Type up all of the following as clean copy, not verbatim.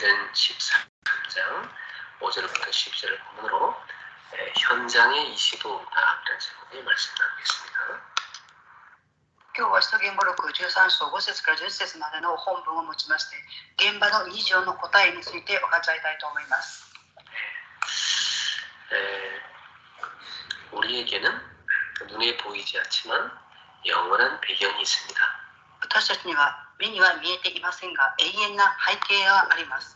사도행전 13장 5절부터 10절을 본문으로 현장의 이 시도다라는 제목의 말씀 나누겠습니다. 今日は使徒言語録13章5節から10節までの本文を持ちまして、現場の2条の答えについて分かち合いたいと思います。 우리에게는 눈에 보이지 않지만 영원한 배경이 있습니다. 私たちには目には見えていませんが、永遠な背景があります。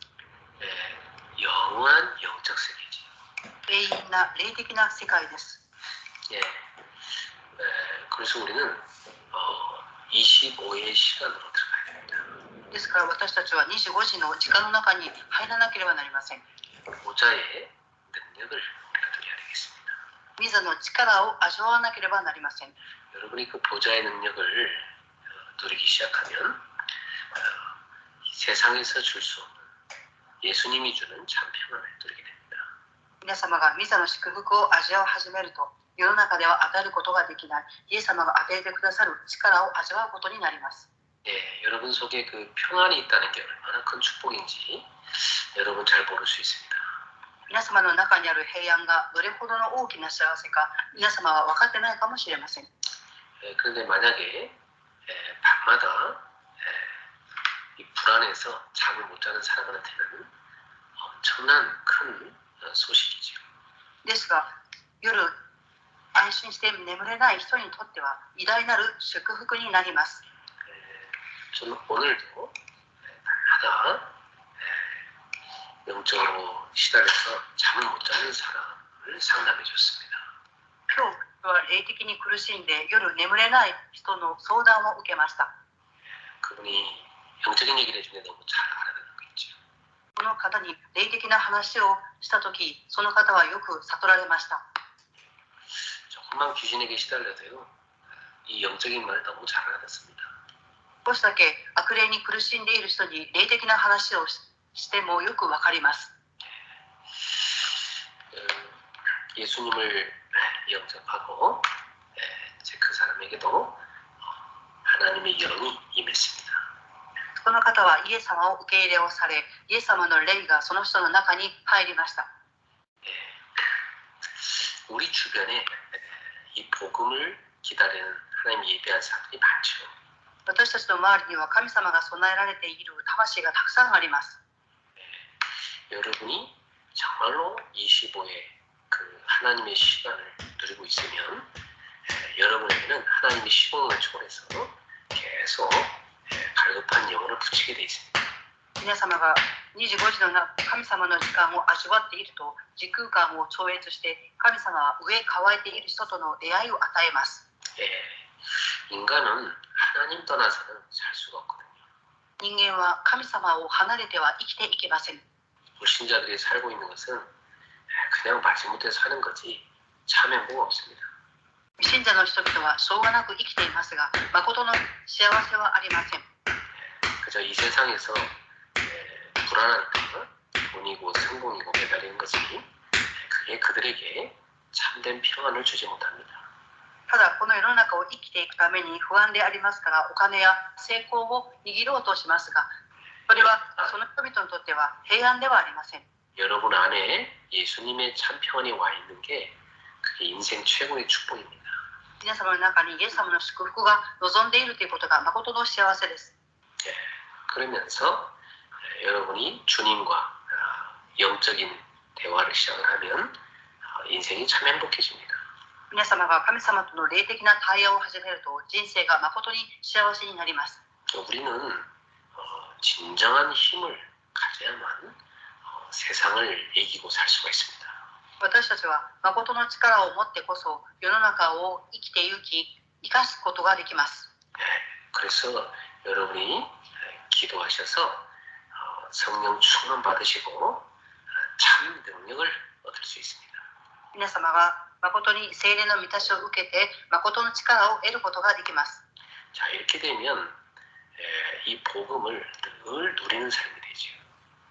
영원한 영적 세계지. 永遠な霊的な世界です。 그래서 우리는 25의 시간으로 들어가야 됩니다. ですから私たちは25時の時間の中に入らなければなりません。 보좌의 능력을 우리가 누려야 되겠습니다. 御座の力を味わわなければなりません。 여러분이 그 보좌의 능력을 누리기 시작하면 세상에서 줄 수 없는 예수님이 주는 참 평안을 누리게 됩니다. 皆様が御座の祝福を味わい始めると、世の中では与えることができないイエス様が与えてくださる力を味わうことになります。 여러분 속에 그 평안이 있다는 게 얼마나 큰 축복인지 여러분 잘 모를 수 있습니다. 皆様の中にある平安がどれほどの大きな幸せか、皆様は分かってないかもしれません。 그런데 만약에 밤마다 이 불안해서 잠을 못 자는 사람한테는 엄청난 큰 소식이죠. ですが、夜安心して眠れない人にとっては偉大なる祝福になります。 저는 오늘도 밤마다 영적으로 시달려서 잠을 못 자는 사람을 상담해 줬습니다. 今日は霊的に苦しんで夜眠れない人の相談を受けました。 그분이 영적인 얘기를 해주는데 너무 잘 알아듣는 거 있죠. この方に霊的な話をしたとき、その方はよく悟られました。 조금만 귀신에게 시달려도요, 이 영적인 말을 너무 잘 알아듣습니다. 少しだけ悪霊に苦しんでいる人に霊的な話をしてもよくわかります。 예수님을 영접하고 그 사람에게도 하나님의 영이 임했습니다. この方はイエス様を受け入れをされ、イエス様の霊がその人の中に入りました。 우리 주변에 이 복음을 기다리는 하나님 예배한 사람들이 많죠. 私たちの周りには神様が備えられている魂がたくさんあります。 여러분이 정말로 25의 그 하나님의 시간을 누리고 있으면 여러분에게는 하나님의 시공을 초월해서 계속 갈급한 영혼을 붙이게 돼 있습니다. 皆様が25時の神様の時間を味わっていると、時空間を超越して神様は上乾いている人との出会いを与えます。 인간은 하나님 떠나서는 살 수가 없거든요. 人間は神様を離れては生きていけません。 불신자들이 살고 있는 것은 그냥 마지못해 사는 거지 참에 뭐가 없습니다. 信者の人々はしょうがなく生きていますが、誠の幸せはありません。 그저 이 세상에서 불안하니까 돈이고 성공이고 매달리는 것이 그게 그들에게 참된 평안을 주지 못합니다. ただこの世の中を生きていくために不安でありますから、お金や成功を握ろうとしますが、それはその人々にとっては平安ではありません。 여러분 안에 예수님의 참 평안이 와 있는 게 그게 인생 최고의 축복입니다. 皆様の中にイエス様の祝福が望んでいるということが誠の幸せです。 그러면서 여러분이 주님과 영적인 대화를 시작을 하면 인생이 참 행복해집니다. 皆様が神様との霊的な対話を始めると、人生が誠に幸せになります。 우리는 진정한 힘을 가져야만 세상을 이기고 살 수가 있습니다. 私たちは誠の力を持ってこそ世の中を生きてゆき、生かすことができます。 그래서 여러분이 기도하셔서 성령 충만 받으시고 참 능력을 얻을 수 있습니다. 皆様が誠に聖霊の満たしを受けて誠の力を得ることができます。 자, 이렇게 되면 이 복음을 늘 누리는 삶이 되죠.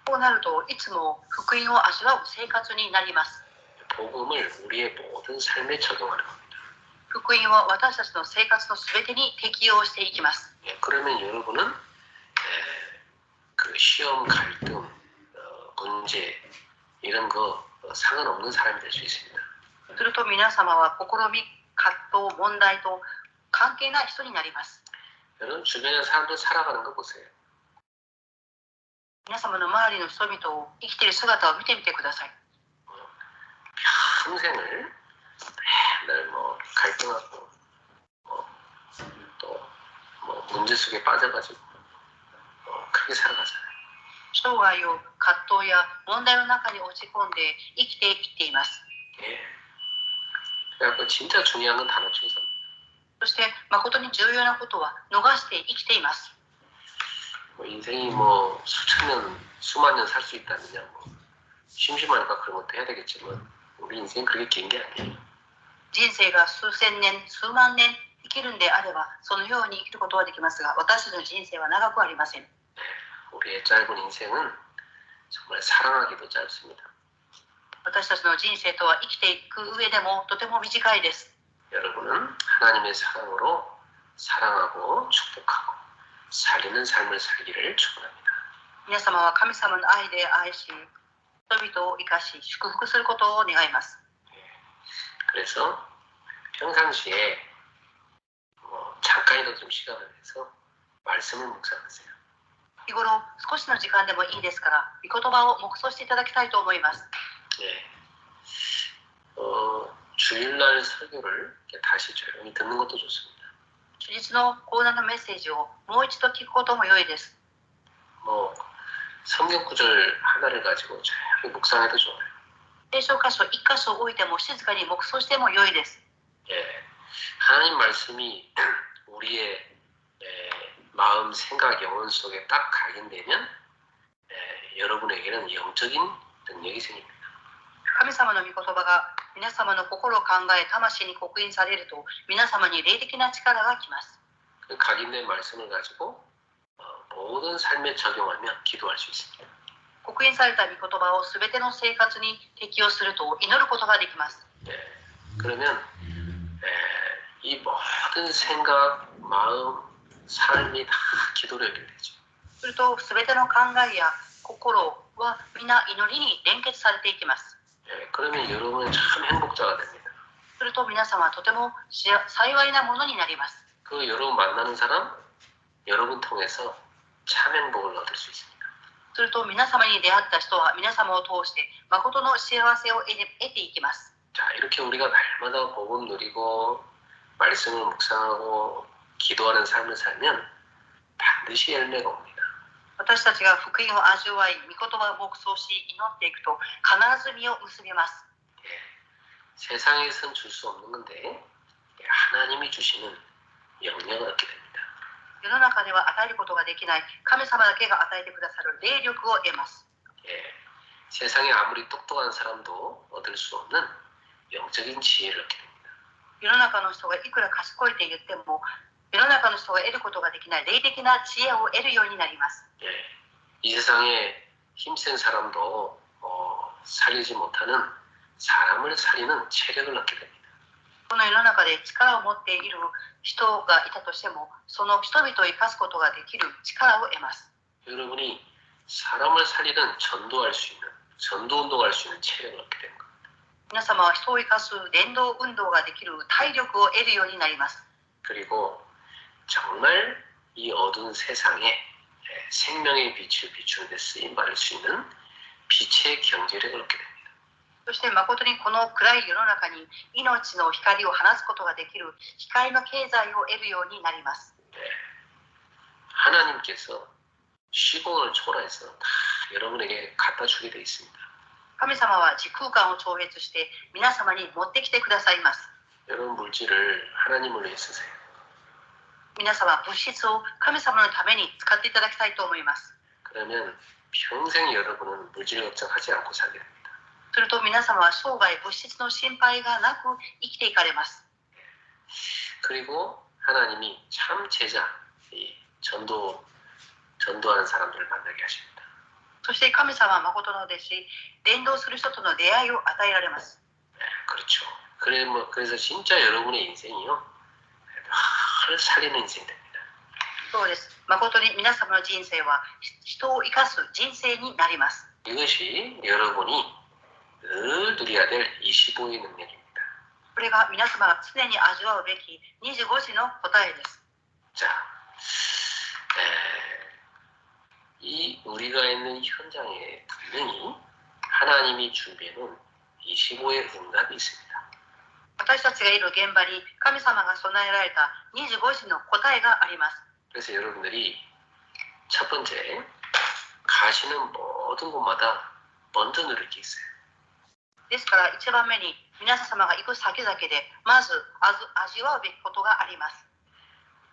こうなるといつも福音を味わう生活になります。 복음을 우리의 모든 삶에 적용하는 겁니다. 福音を私たちの生活のすべてに適用していきます。 그러면 여러분은 그 시험 갈등 문제 이런 거 상관없는 사람이 될 수 있습니다. すると皆様は試み、葛藤、問題と関係ない人になります。 여러분 주변의 사람들 살아가는 거 보세요. 皆様の周りの人々を生きている姿を見てみてください。 평생을 맨날 뭐 갈등하고 또 문제 속에 빠져가지고 그렇게 살아가잖아요. 生涯を葛藤や問題の中に落ち込んで生きていっています。 예. 그래서 진짜 중요한 건 단어 충성입니다. そして誠に重要なことは逃して生きています。 인생이 뭐 수천 년, 수만 년 살 수 있다느냐 뭐 심심하니까 그런 것도 해야 되겠지만 우리 인생 그렇게 긴 게 아니에요. 人生が数千年、数万年生きるんであればそのように生きることはできますが、私たちの人生は長くありません。 우리의 짧은 인생은 정말 사랑하기도 짧습니다. 私たちの人生とは生きていく上でもとても短いです。 여러분은 하나님의 사랑으로 사랑하고 축복하고 살리는 삶을 살기를 축원합니다. 皆様は神様の愛で愛し、人々を生かし祝福することを願います。 그래서 평상시에 잠깐이라도 좀 시간을 내서 말씀을 묵상하세요. 日頃少しの時間でもいいですから御言葉を黙想していただきたいと思います。 예. 주일날 설교를 다시 조용히 듣는 것도 좋습니다. 主日の講談のメッセージをもう一度聞くことも良いです。 성경 구절 하나를 가지고 조용히 묵상해도 좋아요. 聖書箇所一箇所置いても静かに黙想しても良いです。 예. 하나님 말씀이 우리의 마음, 생각, 영혼 속에 딱 각인되면 여러분에게는 영적인 능력이 생깁니다. 神様の御言葉が皆様の心、考え、魂に刻印されると皆様に霊的な力が来ます。 그 각인된 말씀을 가지고 모든 삶에 적용하며 기도할 수 있습니다. 刻印された御言葉をすべての生活に適用すると祈ることができます。 그러면 이 모든 생각, 마음, 삶이 다 기도로 연결되죠. するとすべての考えや心は皆祈りに連結されていきます。 그러면 여러분은 참 행복자가 됩니다. すると皆様はとても幸いなものになります。 그 여러분 만나는 사람, 여러분 통해서 참 행복을 얻을 수 있습니다. すると皆様に出会った人は皆様を通して誠の幸せを得ていきます。 자, 이렇게 우리가 날마다 복음 누리고 말씀을 묵상하고 기도하는 삶을 살면 반드시 열매가 옵니다. 私たちが福音を味わい、御言葉を黙想し祈っていくと必ず実を結びます。 세상에선 줄 수 없는 건데 하나님이 주시는 영향을 얻게 됩니다. 世の中では与えることができない神様だけが与えてくださる霊力を得ます。 세상에 아무리 똑똑한 사람도 얻을 수 없는 영적인 지혜를 얻게 됩니다. 世の中の人がいくら賢いと言っても世の中の人が得ることができない霊的な知恵を得るようになります。 이 세상에 힘센 사람도 살리지 못하는 사람을 살리는 체력을 얻게 됩니다. この世の中で力を持っている人がいたとしてもその人々を生かすことができる力を得ます。 여러분이 사람을 살리는 전도할 수 있는 전도 운동할 수 있는 체력을 얻게 됩니다. 皆様は人を生かす伝道運動ができる体力を得るようになります。 그리고 정말 이 어두운 세상에 생명의 빛을 비추는 데 쓰임 받을 수 있는 빛의 경제력을 얻게 됩니다. そして誠にこの暗い世の中に命の光を放つことができる光の経済を得るようになります。 하나님께서 시공을 초월해서 다 여러분에게 갖다 주게 되어 있습니다. 神様は時空間を超越して皆様に持ってきてくださいます。 여러분 물질을 하나님을 위해 쓰세요. 皆様物質を神様のために使っていただきたいと思います。 그러면 평생 여러분은 물질 걱정하지 않고 살게 됩니다. すると皆様は生涯物質の心配がなく生きていかれます。 그리고 하나님이 참 제자, 이 전도하는 사람들을 만나게 하십니다. そして神様は誠の弟子、伝道する人との出会いを与えられます。 그렇죠. 그래서 진짜 여러분의 인생이요. 늘 살리는 인생이 됩니다. そうです。誠に皆様の人生は人を生かす人生になります。 이것이 여러분이 늘 누려야 될 25의 능력입니다. これが皆様が常に味わうべき25時の答えです。 자, 이 우리가 있는 현장에 분명히 하나님이 준비해놓은 25의 응답이 있습니다. 私たちがいる現場に神様が備えられた25時の答えがあります。 그래서 여러분들이 첫 번째 가시는 모든 곳마다 먼저 누릴 게 있어요. ですから一番目に皆様が行く先々でまず味わうべきことがあります。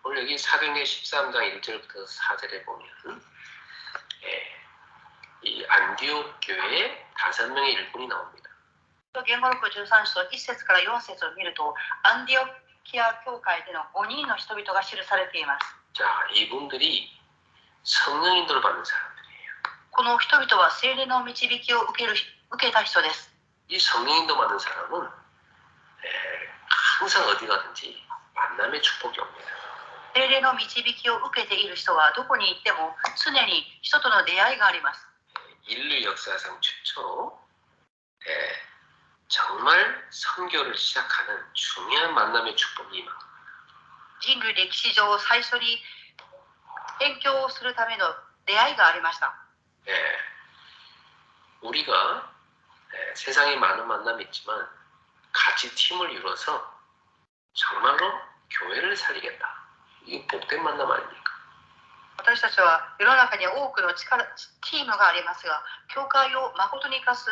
오늘 여기 사도행전 13장 1절부터 4절에 보면 이 안디옥 교회에 5명의 일꾼이 나옵니다. 言語録13章1節から4節を見るとアンディオキア教会での5人の人々が記されています。 자, 이분들이 성령 인도를 받는 사람들이에요. この人々は聖霊の導きを受けた人です。 이 성령 인도 받는 사람은 항상 어디 가든지 만남의 축복이 옵니다. 聖霊の導きを受けている人はどこに行っても常に人との出会いがあります。 인류 역사상 최초로 정말 선교를 시작하는 중요한 만남의 축복이 임합니다. 人類歴史上最初に宣教をするための出会いがありました。 우리가 세상에 많은 만남이 있지만 같이 팀을 이뤄서 정말로 교회를 살리겠다. 이게 복된 만남 아닙니까? 私たちは世の中に多くのチームがありますが、教会を誠に生かす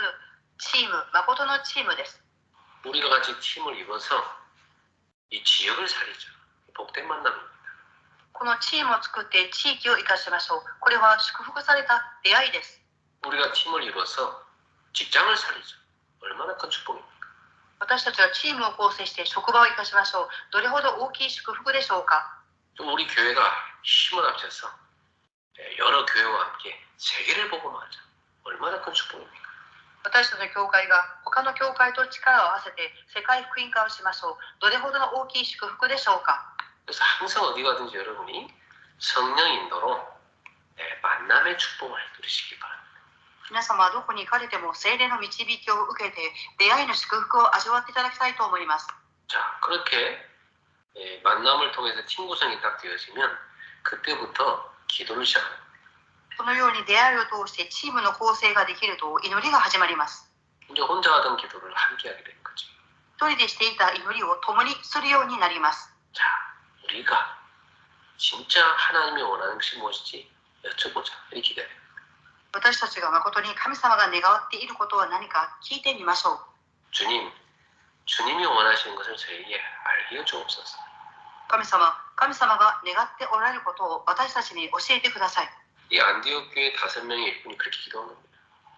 チーム、誠のチームです。 우리가 같이 팀을 이뤄서 이 지역을 살리죠. 복된 만남입니다. このチームを作って地域を生かしましょう。これは祝福された出会いです。 우리가 팀을 이뤄서 직장을 살리죠. 얼마나 큰 축복입니까? 私たちはチームを構成して職場を生かしましょう。どれほど大きい祝福でしょうか。 우리 교회가 힘을 합쳐서 여러 교회와 함께 세계를 복음하자. 얼마나 큰 축복입니까? 私たちの教会が他の教会と力を合わせて世界福音化をしましょう。どれほどの大きい祝福でしょうか。 그래서 항상 어디 가든지 여러분이 성령 인도로 만남의 축복을 누리시기 바랍니다. 皆様はどこに行かれても聖霊の導きを受けて出会いの祝福を味わっていただきたいと思います。 자, 그렇게 만남을 통해서 팀 구성이 딱 되어지면 그때부터 기도를 시작합니다. このように出会いを通してチームの構成ができると祈りが始まります。 이제 혼자 하던 기도를 함께 하게 되는 거죠. 一人でしていた祈りを共にするようになります。 자, 우리가 진짜 하나님이 원하는 것이 무엇인지 여쭤보자. 이렇게 기대해요. 私たちが誠に神様が願っていることは何か聞いてみましょう。 주님이 원하시는 것을 저에게 알려 주옵소서. 神様が願っておられることを私たちに教えてください。 이 안디옥 교회 5명의 일꾼이 그렇게 기도한 겁니다.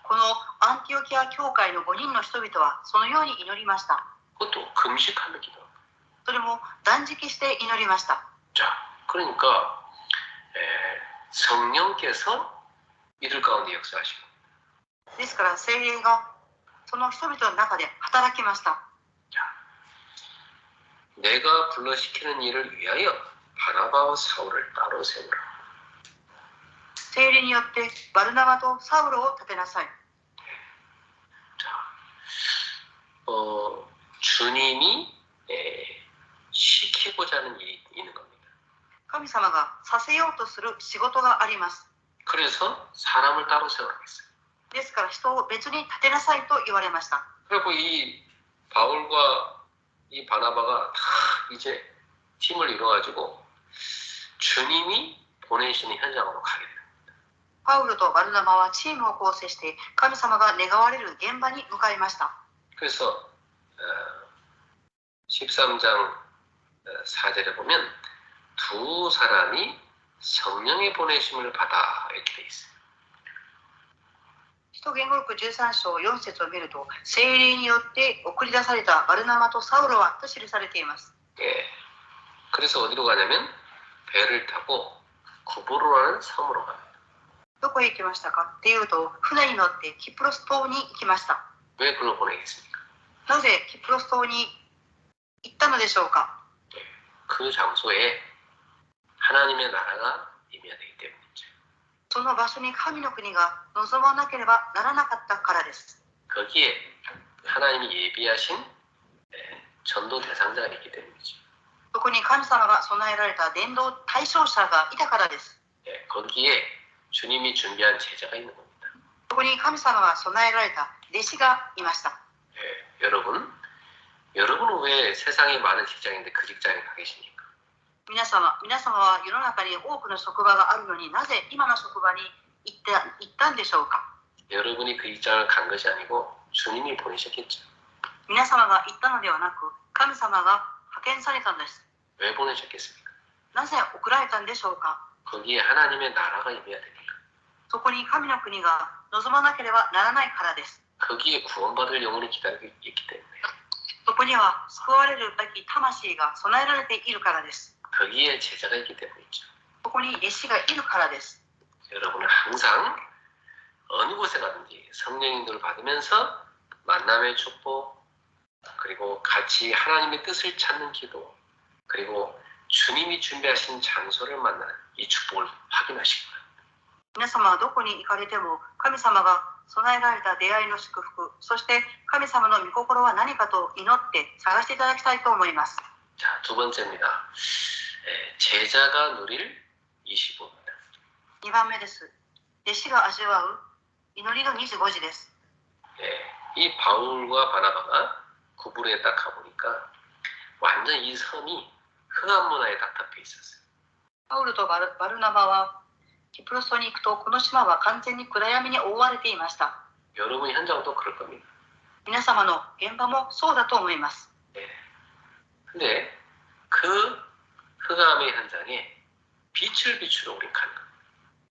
このアンティオキア教会の5人の人々はそのように祈りました。 그것도 금식하며 기도합니다. それも断食して祈りました。 자, 그러니까 성령께서 이들 가운데 역사하시고 ですから聖霊がその人々の中で働きました。 자, 내가 불러시키는 일을 위하여 바나바와 사울을 따로 세우라. 聖霊によってバルナバとサウロを立てなさい。 자, 주님이 시키고자 하는 일이 있는 겁니다. 神様がさせようとする仕事があります。 그래서 사람을 따로 세우라고 했어요. ですから人を別に立てなさいと言われました。 그리고 이 바울과 이 바나바가 다 이제 팀을 이뤄가지고 주님이 보내시는 현장으로 가게 됩니다. パウロとバルナバはチームを構成して神様が願われる現場に向かいました。 그래서 13장 4절에 보면 두 사람이 성령의 보내심을 받아 이렇게 돼 있어요. 使徒言語録13章4節を見ると聖霊によって送り出されたバルナバとサウロはと記されています。 예. 그래서 어디로 가냐면 배를 타고 구브로라는 섬으로 갑니다. どこへ行きましたかっていうと船に乗ってキプロス島に行きました。 왜 그걸 보내겠습니까? なぜキプロス島に行ったのでしょうか。 그 장소에 하나님의 나라가 임해야 되기 때문이죠. その場所に神の国が望まなければならなかったからです。 거기에 하나님이 예비하신 전도 대상자가 있기 때문이죠. そこに神様が備えられた伝道対象者がいたからです。 거기에 주님이 준비한 제자가 있는 겁니다. そこに神様が備えられた弟子がいました。 여러분은 왜 세상에 많은 직장인데 그 직장에 가 계십니까? 皆様は世の中に多くの職場があるのになぜ今の職場に行ったんでしょうか。 여러분이 그 직장을 간 것이 아니고 주님이 보내셨겠죠. 皆様が行ったのではなく神様が派遣されたんです。 왜 보내셨겠습니까? なぜ送られたんでしょうか。 거기에 하나님의 나라가 임해야 되니까. そこに神の国が望まなければならないからです。 거기에 구원받을 영혼이 기다리고 있기 때문에. そこには救われるべき魂が備えられているからです。 거기에 제자가 있기 때문이죠. そこに弟子がいるからです。 여러분은 항상 어느 곳에 가든지 성령 인도를 받으면서 만남의 축복, 그리고 같이 하나님의 뜻을 찾는 기도, 그리고 주님이 준비하신 장소를 만나는 이 축복을 확인하시기 바랍니다. 皆様はどこに行かれても神様が備えられた出会いの祝福、そして神様の御心は何かと祈って探していただきたいと思います。 자, 두 번째입니다. 제자가 누릴 25입니다. 2番目です。弟子が味わう祈りの25時です。 이 바울과 바나바가 구부르에 딱 가보니까 완전 이 섬이 흑암 문화에 답답해 있었어요. パウルとバルナバはキプロスに行くとこの島は完全に暗闇に覆われていました。 여러분 현장도 그럴 겁니다. 皆様の現場もそうだと思います。 근데 그 흑암의 현장에 빛을 비추러 우린 가는 겁니다.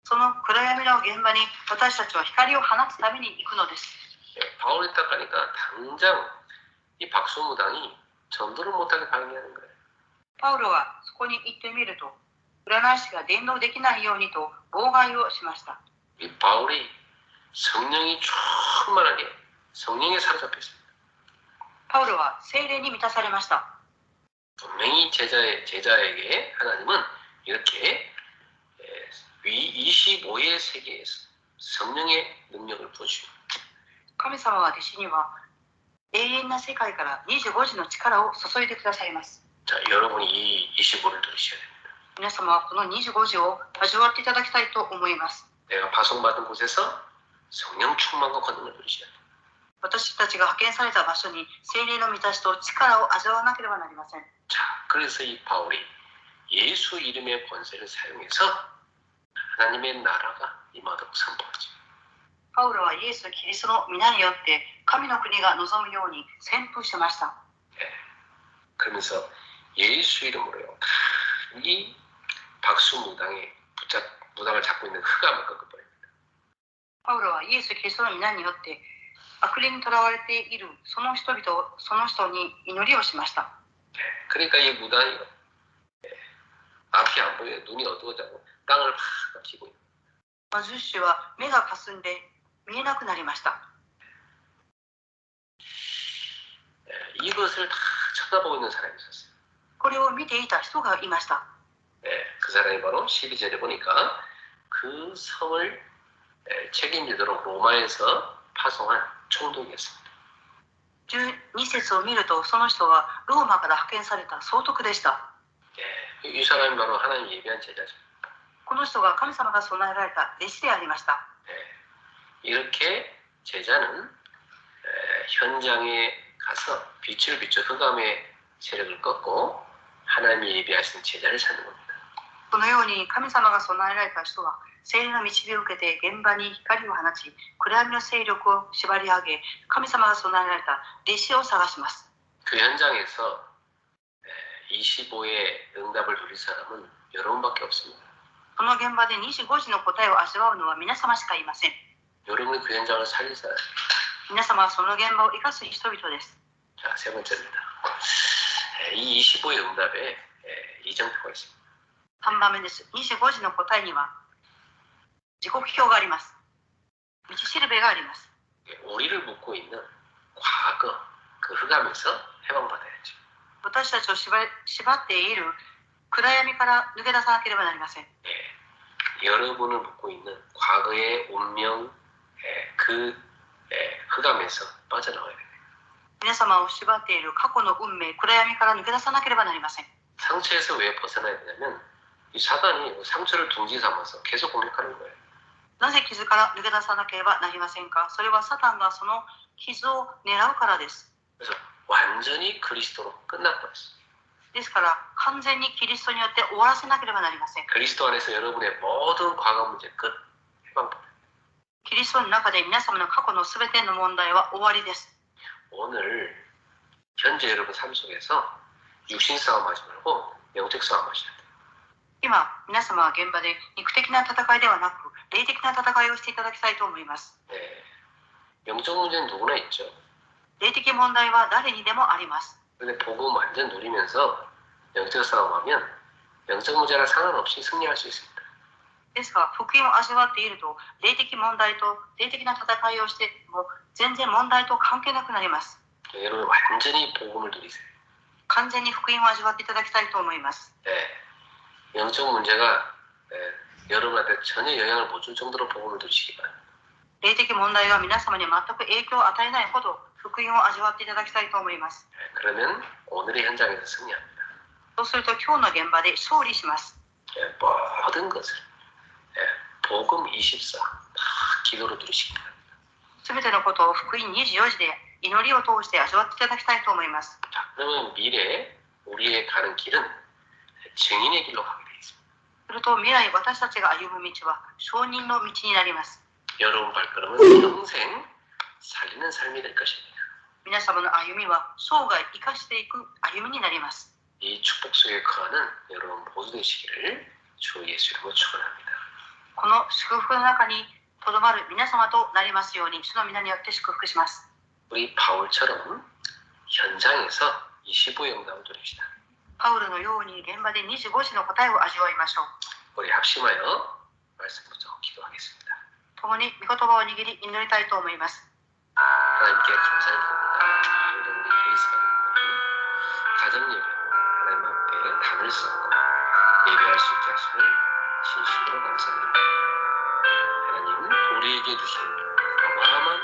その暗闇の現場に私たちは光を放つために行くのです。 바울이 딱 가니까 당장 이 박수무당이 전도를 못하게 방해하는 거예요. パウロはそこに行ってみると占い師が伝道できないようにと妨害をしました。 이 바울이 성령이 충만하게 성령에 사로잡혀 있습니다. パウロは聖霊に満たされました。 분명히 제자에게 하나님은 이렇게 25의 세계에서 성령의 능력을 부어주십니다. 神様は弟子には永遠な世界から25時の力を注いでくださいます。 자, 여러분이 이 25를 누리셔야 됩니다. 皆様はこの25時を味わっていただきたいと思います。 내가 파송받은 곳에서 성령 충만과 권능을 누리셔야 됩니다. 私たちが派遣された場所に聖霊の満たしと力を味わわなければなりません。 자, 그래서 이 바울이 예수 이름의 권세를 사용해서 하나님의 나라가 임하도록 선포하죠. パウロはイエス・キリストの皆によって神の国が望むように宣布しました。 그러면서 예수 이름으로요, 이 박수무당에 무당을 잡고 있는 흑암을 꺾어버립니다. パウロはイエス・キリストの皆によって悪霊にとらわれているその人に祈りをしました。 그러니까 이 무당이 앞이 안 보여요. 눈이 어두워지고 땅을 막 덮치고 있는. 貧しは目がかすんで見えなくなりました。 이것을 다 쳐다보고 있는 사람이 있었어요. これを見ていた人がいました。 그 사람이 바로 12절에 보니까 그 성을 책임지도록 로마에서 파송한 총독이었습니다. 12節を見るとその人はローマから派遣された総督でした。 이 사람이 바로 하나님 예비한 제자죠. この人が神様が備えられた弟子でありました。 이렇게 제자는 현장에 가서 빛을 비춰 흑암의 세력을 꺾고 하나님이 예비하신 제자를 찾는 겁니다. このように神様が備えられた人は聖霊の導きを受けて現場に光を放ち暗闇の勢力を縛り上げ神様が備えられた弟子を探します。 그 현장에서 25의 응답을 누릴 사람은 여러분밖에 없습니다. この現場で25時の答えを味わうのは皆様しかいません。 여러분이 그 현장을 살릴 사람. 皆様はその現場を生かす人々です。 자, 세 번째입니다. 이 25의 응답에 이정표가 있습니다. 3番目です。25時の答えには時刻表があります。道しるべがあります。 우리를 묶고 있는 과거 그 흑암에서 해방받아야죠. 私たちを縛っている暗闇から抜け出さなければなりません。 여러분을 묶고 있는 과거의 운명 그 흑암에서 빠져나와야 됩니다. 皆様を縛っている過去の運命、暗闇から抜け出さなければなりません。 상처에서 왜 벗어나야 되냐면 이 사단이 상처를 둥지 삼아서 계속 공격하는 거예요. なぜ傷から抜け出さなければなりませんか。それはサタンがその傷を狙うからです。 그래서 완전히 그리스도로 끝나버렸어요. ですから完全にキリストによって終わらせなければなりません。 그리스도 안에서 여러분의 모든 과거 문제 끝. 해방법. キリストの中で皆様の過去のすべての問題は終わりです。 오늘 현재 여러분 삶 속에서 육신 싸움 하지 말고 영적 싸움 하셔야 돼요. 今皆様は現場で肉的な戦いではなく霊的な戦いをしていただきたいと思います。 네. 영적 문제는 누구나 있죠. 霊的問題は誰にでもあります。 근데 복음 완전 누리면서 영적 싸움하면 영적 문제랑 상관없이 승리할 수 있습니다. ですが福音を味わっていると霊的問題と霊的な戦いをしても全然問題と関係なくなります。 여러분 완전히 복음을 누리세요. 完全に福音を味わっていただきたいと思います。 네. 영적 문제가 여러분한테 전혀 영향을 못 줄 정도로 복음을 누리시기 바랍니다. 霊的問題が皆様に全く影響を与えないほど福音を味わっていただきたいと思います。 네. 그러면 오늘의 현장에서 승리합니다. そうすると今日の現場で勝利します。 네. 모든 것을 복음 24 다 기도로 누리시기 바랍니다. すべてのことを福音24時で祈りを通して味わっていただきたいと思います。 자, 그러면 미래 우리의 가는 길은 증인의 길로 가게 되어 있습니다. すると未来私たちが歩む道は証人の道になります。 여러분 발걸음은 평생 살리는 삶이 될 것입니다. 皆様の歩みは生涯生かしていく歩みになります。 이 축복 속에 거하는 여러분 모두 되시기를 주 예수 이름으로 축원합니다. この祝福の中にとどまる皆様となりますように主の皆によって祝福します。 우리 바울처럼 현장에서 25 영감을 누립시다. パウルのように現場で25時の答えを味わいましょう。 우리 합심하여 말씀 붙잡고 기도하겠습니다. 共に御言葉を握り祈りたいと思います。 하나님께 감사를 드립니다. 모든 우리 그리스도 가정 예배로 하나님 앞에 담을 쌓고 예배할 수 있게 하심을 진심으로 감사드립니다. 하나님 우리에게 주신 어마어마한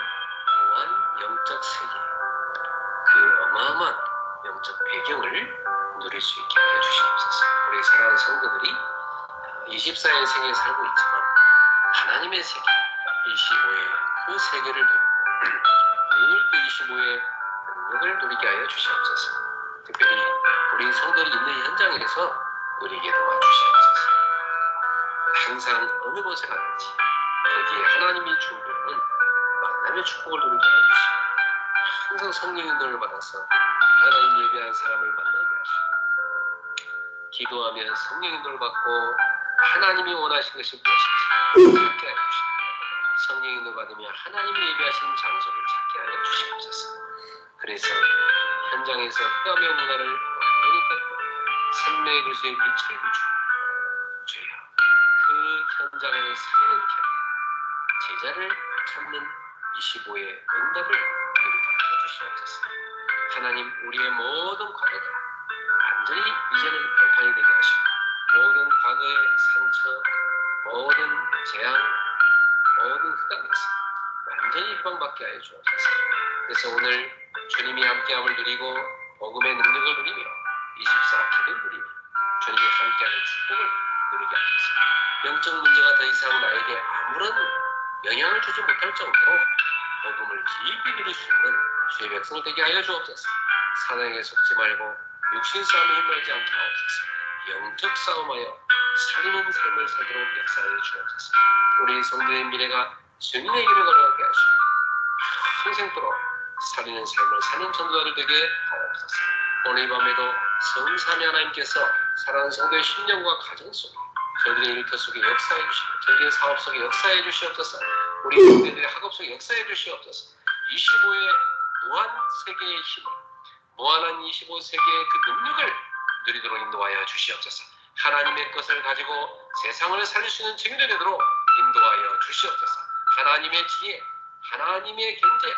무한 영적 세계 그 어마어마한 영적 배경을 누릴 수 있게 하여 주시옵소서. 우리 사랑하는 성도들이 24의 세계에 살고 있지만 하나님의 세계 25의 그 세계를 누리고 늘 그 25의 능력을 누리게 하여 주시옵소서. 특별히 우리 성도들이 있는 현장에서 누리게 도와주시옵소서. 항상 어느 곳에 가든지 거기에 하나님이 주시는 만남의 축복을 누리게 하여 주시고 항상 성령의 인도를 받아서 하나님 예배한 사람을 만나게 하시고 기도하며 성령의 인도를 받고 하나님이 원하신 것이 무엇인지 찾게 하여 주시고 성령의 인도를 받으며 하나님이 예배하신 장소를 찾게 하여 주시옵소서. 그래서 현장에서 흑암의 문화를 완전히 꺾고 생명의 그리스도의 빛을 비추고 주여 그 현장 안에 살리는 길 제자를 찾는 25의 응답을 누리게 하여 주시옵소서. 하나님 우리의 모든 과거가 완전히 이제는 발판이 되게 하시고 모든 과거의 상처 모든 재앙 모든 흑암에서 완전히 해방받게 하여 주옵소서. 그래서 오늘 주님이 함께함을 누리고 복음의 능력을 누리며 24기를 누리며 주님이 함께하는 축복을 누리게 하소서. 영적 문제가 더 이상 나에게 아무런 영향을 주지 못할 정도로 복음을 깊이 누릴 수 있는 주의 백성이 되게 하여 주옵소서. 사단에게 속지 말고 육신 싸움에 힘들지 않게 하옵소서. 영적 싸움하여 살리는 삶을 살도록 역사하여 주옵소서. 우리 성도의 미래가 증인의 길을 걸어가게 하시고 평생도록 살리는 삶을 사는 전도자들 되게 하옵소서. 오늘 이 밤에도 성삼위 하나님께서 사랑하는 성도의 심령과 가정 속에 저희들의 일터 속에 역사해 주시고 저희들의 사업 속에 역사해 주시옵소서. 우리 성도들의 학업 속에 역사해 주시옵소서. 25의 무한 세계의 힘을 무한한 25세계의 그 능력을 누리도록 인도하여 주시옵소서. 하나님의 것을 가지고 세상을 살릴 수 있는 증인이 되도록 인도하여 주시옵소서. 하나님의 지혜, 하나님의 경제,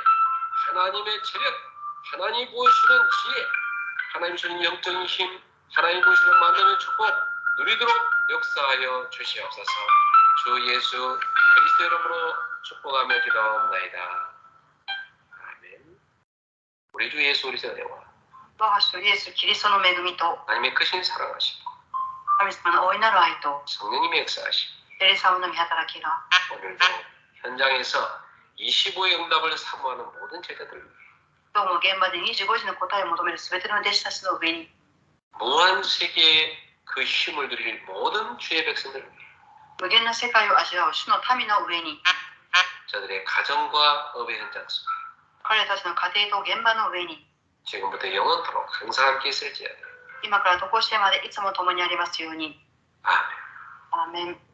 하나님의 체력, 하나님이 보여주시는 지혜, 하나님이 주시는 영적인 힘, 하나님이 보여주시는 만남의 축복 누리도록 역사하여 주시옵소서. 주 예수 그리스도 이름으로 축복하며 기도하옵나이다. 아멘. 우리 주 예수 그리스도의 은혜와 我が主イエス・キリストの恵みと 하나님의 크신 사랑하심과 神様の大いなる愛と 성령님의 역사하심 聖霊様の御働きが 오늘도 현장에서 25의 응답을 사모하는 모든 제자들을 위해 今日も現場で25時の答えを求める全ての弟子たちの上に 무한 세계의 그 힘을 누릴 모든 주의 백성들을 위해 無限な世界を味わう主の民の上に 저들의 가정과 업의 현장 속에 彼らたちの家庭と現場の上に 지금부터 영원토록 항상 함께 있을지어다. 今から常しえまでいつも共にありますように 아멘. アーメン。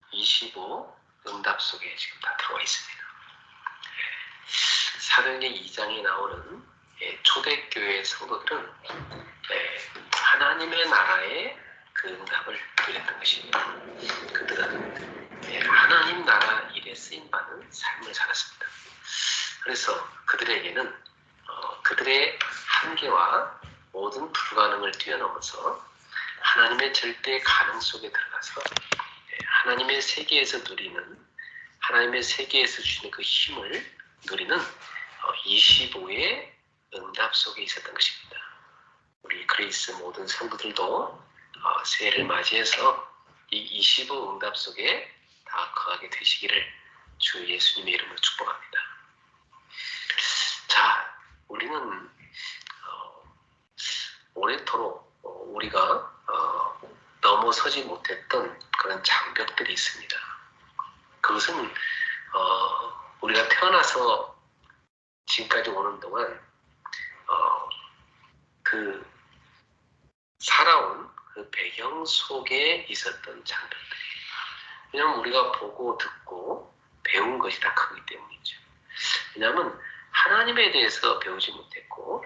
25 응답 속에 지금 다 들어와 있습니다. 사도행전 2장에 나오는 초대교회 성도들은 하나님의 나라의 그 응답을 누렸던 것입니다. 그들은 하나님 나라 일에 쓰임받는 삶을 살았습니다. 그래서 그들에게는 그들의 한계와 모든 불가능을 뛰어넘어서 하나님의 절대 가능 속에 들어가서 하나님의 세계에서 누리는 하나님의 세계에서 주시는 그 힘을 누리는 25의 응답 속에 있었던 것입니다. 우리 그리스 모든 성도들도 새해를 맞이해서 이 25 응답 속에 다 거하게 되시기를 주 예수님의 이름으로 축복합니다. 자, 우리는 오래도록 우리가 넘어서지 못했던 그런 장벽들이 있습니다. 그것은 우리가 태어나서 지금까지 오는 동안 그 살아온 그 배경 속에 있었던 장벽들이. 왜냐하면 우리가 보고 듣고 배운 것이 다 크기 때문이죠. 왜냐하면 하나님에 대해서 배우지 못했고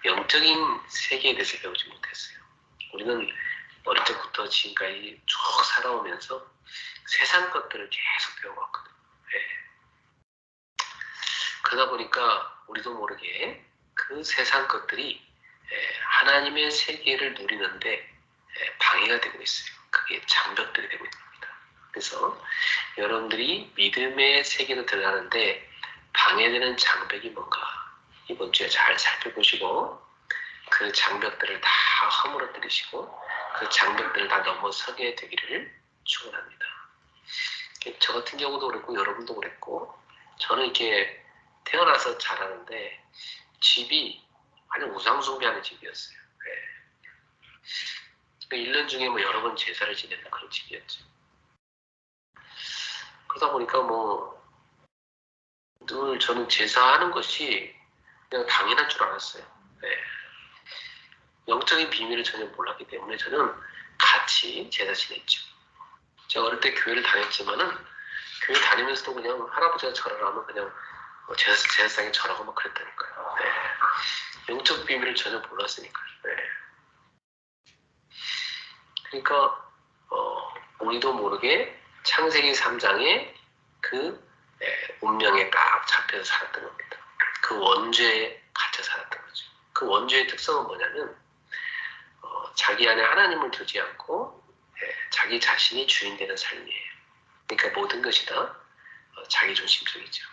영적인 세계에 대해서 배우지 못했어요. 우리는 어릴 때부터 지금까지 쭉 살아오면서 세상 것들을 계속 배워왔거든요. 그러다 보니까 우리도 모르게 그 세상 것들이 하나님의 세계를 누리는데 방해가 되고 있어요. 그게 장벽들이 되고 있습니다. 그래서 여러분들이 믿음의 세계로 들어가는데 방해되는 장벽이 뭔가 이번 주에 잘 살펴보시고 그 장벽들을 다 허물어뜨리시고 그 장벽들을 다 넘어서게 되기를 축원합니다. 저 같은 경우도 그랬고 여러분도 그랬고 저는 이렇게 태어나서 자라는데 집이 아주 우상숭배하는 집이었어요. 1년 중에 뭐 여러 번 제사를 지내는 그런 집이었죠. 그러다 보니까 늘 저는 제사하는 것이 그냥 당연한 줄 알았어요. 영적인 비밀을 전혀 몰랐기 때문에 저는 같이 제사 지냈죠. 제가 어릴 때 교회를 다녔지만은 교회 다니면서도 그냥 할아버지가 절을 하면 그냥 제사상에 절하고 막 그랬다니까요. 영적 비밀을 전혀 몰랐으니까요. 그러니까 우리도 모르게 창세기 3장에 그 운명에 딱 잡혀서 살았던 겁니다. 그 원죄에 갇혀 살았던 거죠. 그 원죄의 특성은 뭐냐면 자기 안에 하나님을 두지 않고 자기 자신이 주인 되는 삶이에요. 그러니까 모든 것이 다 자기 중심적이죠.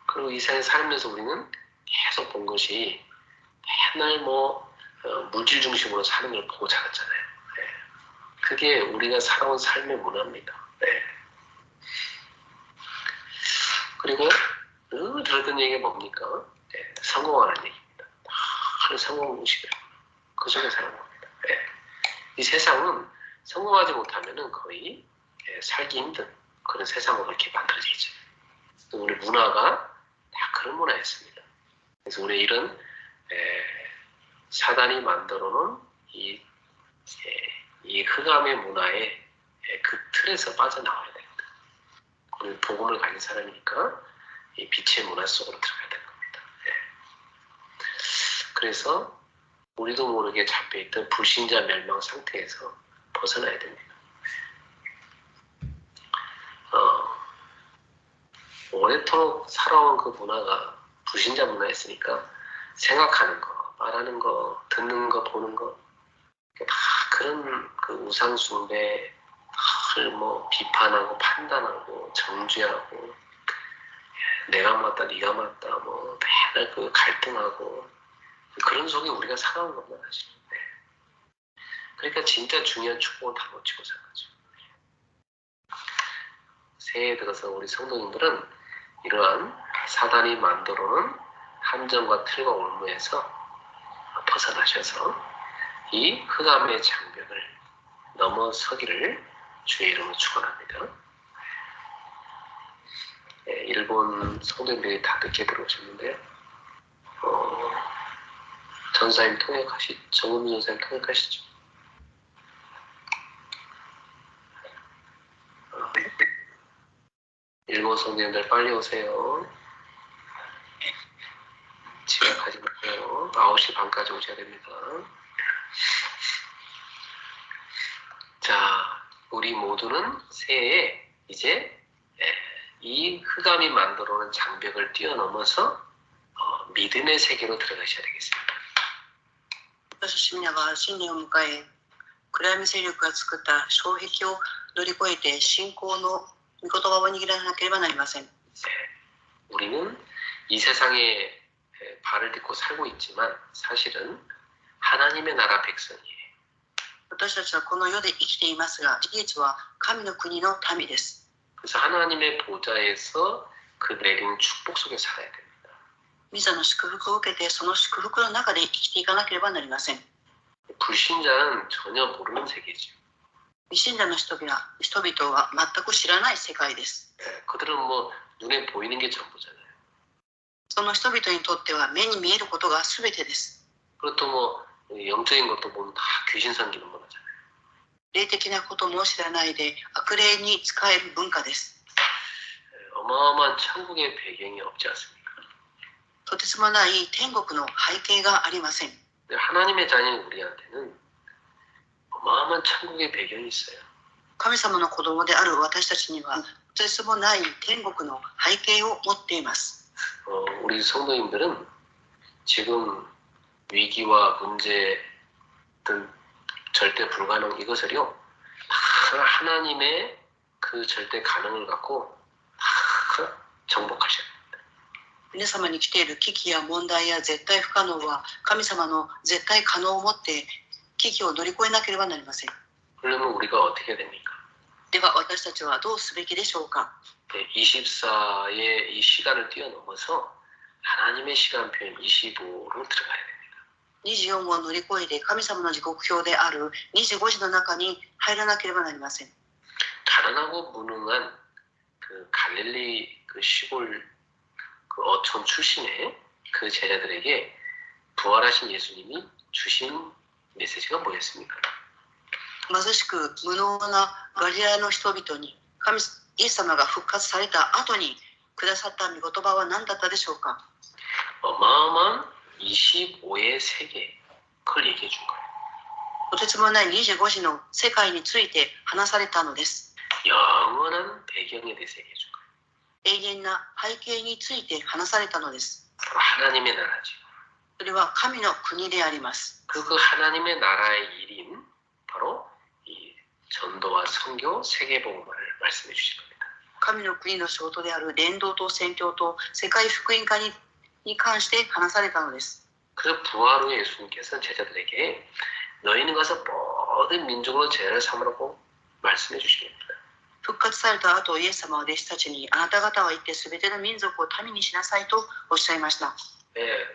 그리고 이 세상에 살면서 우리는 계속 본 것이 맨날 물질 중심으로 사는 걸 보고 자랐잖아요. 그게 우리가 살아온 삶의 문화입니다. 네. 그리고 늘 들었던 얘기가 뭡니까? 네, 성공하는 얘기입니다. 다들 성공 의식을 그 속에 사는 겁니다. 네. 이 세상은 성공하지 못하면은 거의 살기 힘든 그런 세상으로 이렇게 만들어져 있죠. 우리 문화가 다 그런 문화였습니다. 그래서 우리 이런 사단이 만들어놓은 이 흑암의 문화의 그 틀에서 빠져나와야 됩니다. 우리 복음을 가진 사람이니까 이 빛의 문화 속으로 들어가야 되는 겁니다. 그래서 우리도 모르게 잡혀있던 불신자 멸망 상태에서 벗어나야 됩니다. 오래도록 살아온 그 문화가 불신자 문화였으니까 생각하는 거, 말하는 거, 듣는 거, 보는 거 다 그런 그 우상 숭배를 뭐 비판하고 판단하고 정죄하고 내가 맞다, 네가 맞다, 뭐 맨날 그 갈등하고 그런 속에 우리가 살아온 겁니다, 사실. 그러니까 진짜 중요한 축복은 다 놓치고 살아가죠. 새해에 들어서 우리 성도님들은 이러한 사단이 만들어놓은 함정과 틀과 올무에서 벗어나셔서 이 흑암의 장벽을 넘어서기를 주의 이름으로 축원합니다. 일본 성도님들이 다 늦게 들어오셨는데요. 전사님 정은미 전사님 통역하시죠? 일본 성도님들 빨리 오세요. 지각하지 마세요. 9시 반까지 오셔야 됩니다. 자, 우리 모두는 새해에 이제 이 흑암이 만들어오는 장벽을 뛰어넘어서 믿음의 세계로 들어가셔야 되겠습니다. 私たちみんなは新年を迎え、暗闇勢力が作った障壁を乗り越えて信仰の御言葉を握らなければなりません。 우리는 이 세상에 발을 딛고 살고 있지만 사실은 하나님의 나라 백성이에요. 私たちはこの世で生きていますが、事実は神の国の民です。 그래서 하나님의 보좌에서 그 내리는 축복 속에 살아야 됩니다. 御座の祝福を受けて、その祝福の中で生きていかなければなりません。 불신자는 전혀 모르는 세계죠. 未信者の人々は全く知らない世界です。 그들은 뭐 눈에 보이는 게 전부잖아요. その人々にとっては目に見えることが全てです。 그것도 뭐 영적인 것도 보면 다 귀신 섬기는 문화잖아요. 霊的なことも知らないで悪霊に使える文化です。 어마어마한 천국의 배경이 없지 않습니까? とてつもない天国の背景がありません。 하나님의 자녀인 우리한테는 어마어마한 천국의 배경이 있어요. 神様の子供である私たちにはとてつもない天国の背景を持っています。 우리 성도님들은 지금 위기와 문제 등 절대 불가능 이것을요 다 하나님의 그 절대 가능을 갖고 다 정복하셔야 됩니다. 皆様に来ている危機や問題や絶対不可能は神様の絶対可能をもって危機を乗り越えなければなりません。 그러면 우리가 어떻게 해야 됩니까? では私たちはどうすべきでしょうか。 24의 이 시간을 뛰어넘어서 하나님의 시간표인 25로 들어가야 됩니다. 24を乗り越えて神様の時刻表である25時の中に入らなければなりません。 가난하고 무능한 그 갈릴리 그 시골 그 어촌 출신의 그 제자들에게 부활하신 예수님이 주신 메시지가 뭐였습니까? 貧しく無能なガリラヤの人々にイエス様が復活された後にくださった御言葉は何だったでしょうか。 어마어마한 25의 세계 그걸 얘기해 준 거예요. とてつもない25時の世界について話されたのです。 영원한 배경에 대해서 얘기해 준 거예요. 永遠な背景について話されたのです。 하나님의 나라죠. それは神の国であります。 그 하나님의 나라의 일인 바로 이 전도와 선교, 세계복음을 말씀해 주신 겁니다. 神の国の仕事である伝道と宣教と世界福音化に関して話されたのです。 그 부활 후에 예수님께서는 제자들에게 너희는 가서 모든 민족으로 제를 삼으라고 말씀해 주십니다. 復活された後、イエス様は弟子たちに、あなた方は行ってすべての民族を民にしなさいとおっしゃいました。 예,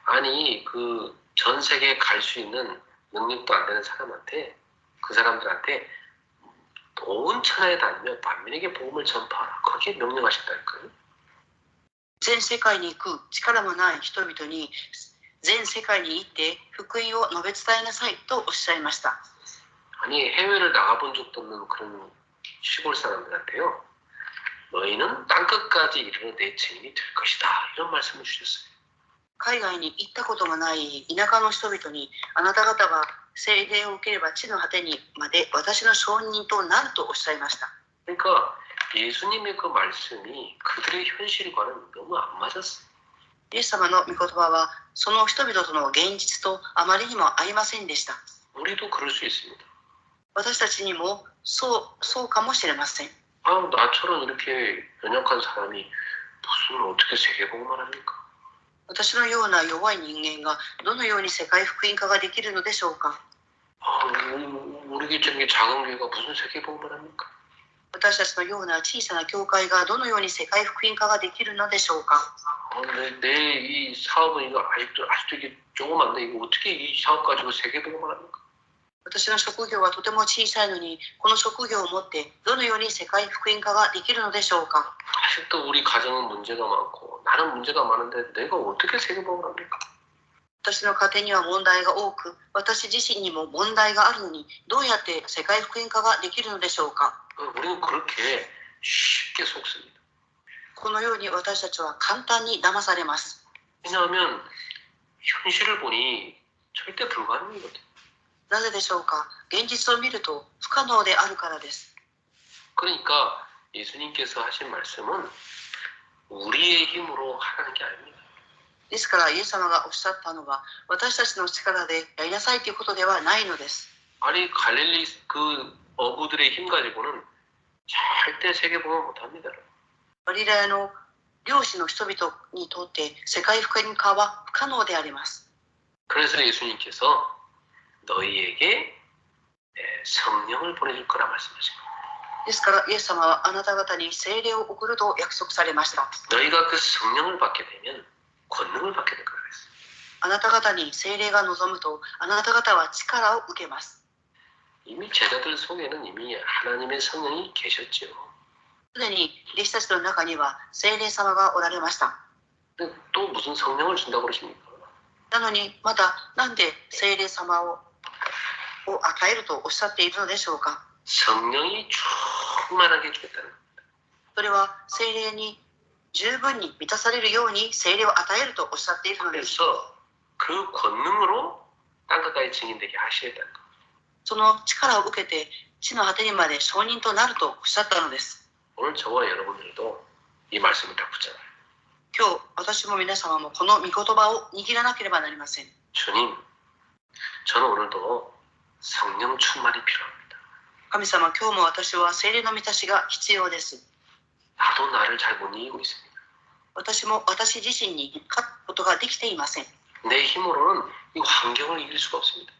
아니 그 전 세계에 갈 수 있는 능력도 안 되는 사람한테 그 사람들한테 온 천하에 다니며 만민에게 복음을 전파하라. 그렇게 명령하셨다니까요. 全世界に行く力もない人々に全世界に行って福音を述べ伝えなさいとおっしゃいました。 아니 해외를 나가본 적도 없는 그런 시골 사람들한테요. 너희는 땅끝까지 이르러 내 증인이 될 것이다. 이런 말씀을 주셨어요. 海外に行ったこともない田舎の人々に、あなた方は聖霊を受ければ地の果てにまで私の証人となるとおっしゃいました。 그러니까 예수님의 그 말씀이 그들의 현실과는 너무 안 맞았어요. イエス様の御言葉はその人々との現実とあまりにも合いませんでした。 우리도 그럴 수 있습니다. 私たちにもそうかもしれません。 아, 나처럼 이렇게 연약한 사람이 무슨 어떻게 세계복음을 합니까? 私のような弱い人間がどのように世界福音化ができるのでしょうか。 아, 우리 교회처럼 작은 교회가 무슨 세계복음을 합니까? 私たちのような小さな教会がどのように世界福音化ができるのでしょうか。 내 이 사업은 이거 아직도 이게 조그만데 이거 어떻게 이 사업 가지고 세계복음을 합니까? 私の職業はとても小さいのに、この職業を持ってどのように世界福音化ができるのでしょうか。 아직도 우리 가정은 문제가 많고 나는 문제가 많은데 내가 어떻게 세계복음을 합니까? 私の家庭には問題が多く、私自身にも問題があるのに、どうやって世界福音化ができるのでしょうか。 우리는 그렇게 쉽게 속습니다. このように私たちは簡単に騙されます。 왜냐하면 현실을 보니 절대 불가능이거든요. なぜでしょうか。現実を見ると不可能であるからです。 그러니까 예수님께서 하신 말씀은 우리의 힘으로 하라는 게 아닙니다. ですからイエス様がおっしゃったのは、私たちの力でやりなさいということではないのです。 아니 갈릴리 그 어부들의 힘 가지고는 절대 세계복음을 못합니다. ガリラヤの漁師の人々にとって世界福音化は不可能であります。 그래서 예수님께서 너희에게 성령을 보내줄 거라 말씀하십니다. ですからイエス様はあなた方に聖霊を送ると約束されました。 너희가 그 성령을 받게 되면 권능을 받게 될 거라 했어요. あなた方に聖霊が望むと、あなた方は力を受けます。 이미 제자들 속에는 이미 하나님의 성령이 계셨죠. すでに弟子たちの中には聖霊様がおられました。 근데 또 무슨 성령을 준다고 그러십니까? なのにまたなんで聖霊様を与えるとおっしゃっているのでしょうか。 성령이 충만하게 주겠다는 겁니다. それは聖霊に十分に満たされるように聖霊を与えるとおっしゃっているのです。 그래서 그 권능으로 땅끝까지 증인되게 하시겠다는 겁니다. その力を受けて地の果てにまで証人となるとおっしゃったのです。 오늘 저와 여러분들도 이 말씀을 다 붙잡아요. 今日私も皆様もこの御言葉を握らなければなりません。 주님, 저는 오늘도 성령 충만이 필요합니다. 神様、今日も私は聖霊の満たしが必要です。 나도 나를 잘 못 이기고 있습니다. 私も私自身に勝つことができていません。 내 힘으로는 이 환경을 이길 수가 없습니다.